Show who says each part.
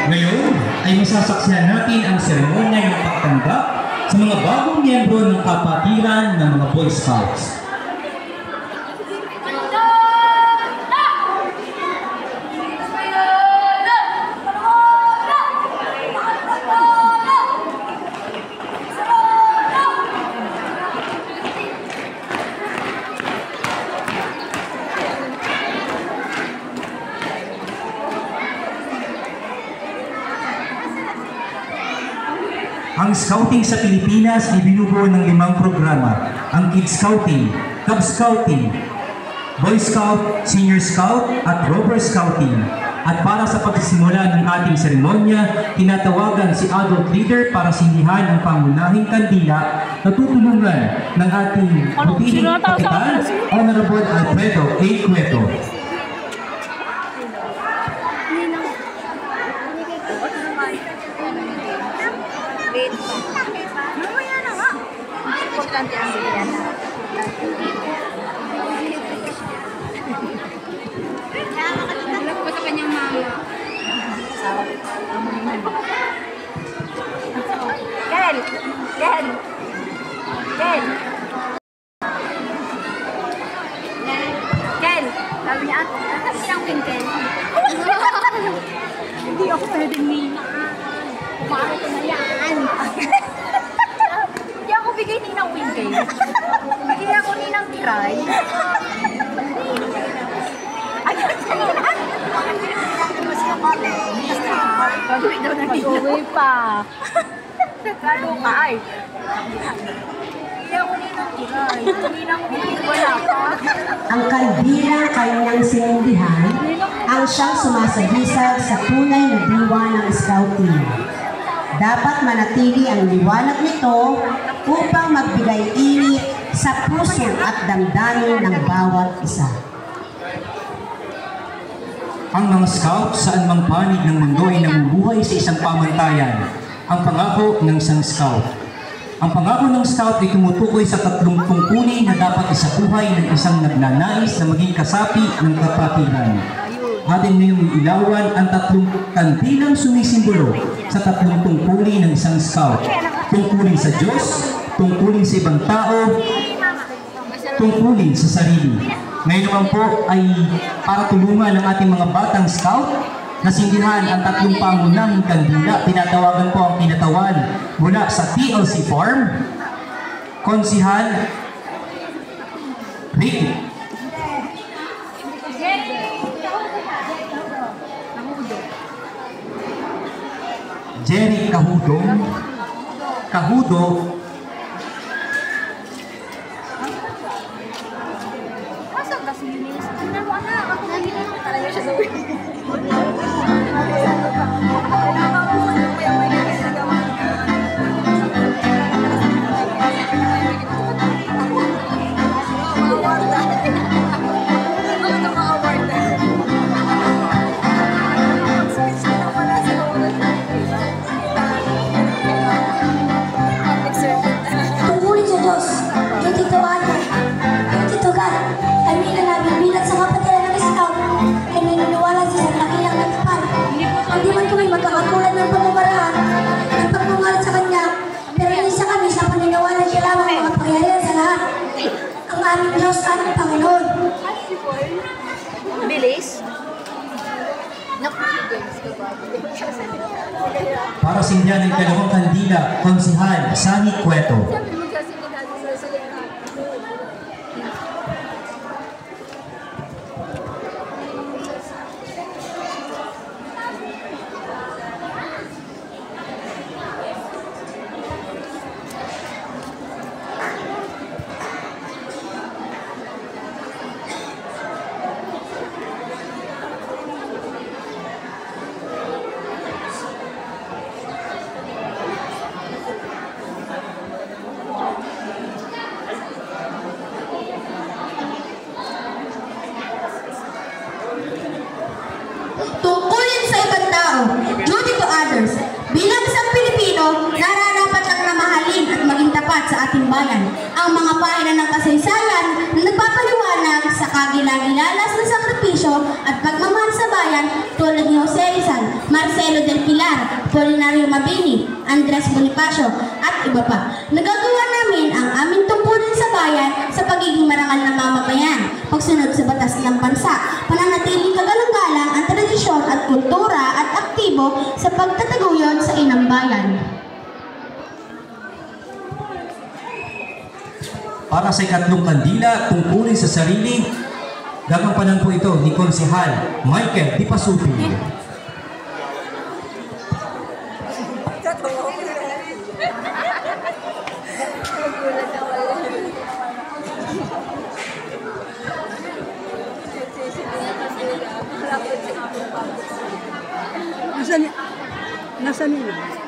Speaker 1: Ngayon ay masasaksihan natin ang seremonya ng pagtanggap sa mga bagong miyembro ng kapatiran ng mga Boy Scouts. Ang Scouting sa Pilipinas ay binubuo ng 5 programa. Ang Kids Scouting, Cub Scouting, Boy Scout, Senior Scout, at Rover Scouting. At para sa pagsisimula ng ating seremonya, tinatawagan si Adult Leader para sindihan ang pangunahing kandila na tutulungan ng ating butihing kapitan, Honorable Alfredo A. Cueto.
Speaker 2: Mamaya na nga. Importante ang bigyan. Alam ko sa kanyang mama. Ken! Ken! Ken! Ken! Sabi niya, atas siyang Ken. Hindi ako pwedeng nina. Kumari ko na yan. Hindi ako bigay ninang wingay. Bigay ako ninang try. Ayun, ayun. Mas kapali. Pag-uwi daw na ninang. Pag-uwi pa. Lalo ka ay. Bigay ako ninang try. Ninang wingay. Wala pa.
Speaker 3: Ang kandila kanyang sinundihan ang siyang sumasagisag sa tunay na diwa ng Scouting. Dapat manatili ang liwanag nito upang magbigay init sa puso at damdamin ng bawat isa.
Speaker 1: Ang mga Scout saan mang panig ng mundo ay namumuhay sa isang pamantayan, ang pangako ng isang Scout. Ang pangako ng Scout ay tumutukoy sa 3 tungkulin na dapat isabuhay ng isang nagnanais na maging kasapi ng kapatiran. Atin ngayong ilawan ang 3 kandilang sumisimbolo sa 3 tungkulin ng isang Scout. Tungkulin sa Diyos, tungkulin sa ibang tao, tungkulin sa sarili. Ngayon naman po ay para tulungan ng ating mga batang Scout na sindihan ang 3 pangunahing kandila. Tinatawagan po ang kinatawan mula sa TLC Farm, Konsihal Rick Jerry Cahudo,
Speaker 2: Masang kasi yun yung sinawa na. Ako lagi na talaga siya sa wing. Bilis?
Speaker 1: para sindihan ang 2 kandila, Konsihal Sani Cueto.
Speaker 3: Tungkulin sa ibang tao, duty to others. Bilang isang Pilipino, nararapat ang namahalin at maging tapat sa ating bayan. Ang mga pahina ng kasaysayan na nagpapaliwanag sa kagilagilalas na sakripisyo at pagmamahal sa bayan tulad ni Jose Rizal.
Speaker 4: Marcelo del Pilar, Polinario Mabini, Andres Bonifacio, at iba pa. Nagagawa namin ang aming tungkulin sa bayan sa pagiging marangal na mamamayan, pagsunod sa batas ng bansa, pananatiling kagalang-galang ang tradisyon at kultura at aktibo sa pagtataguyod sa inang bayan.
Speaker 1: Para sa ikatlong kandila, tungkulin sa sarili, gagampanan po ito ni Konsehal Michael Di Pasuti.
Speaker 2: Nasaan nila?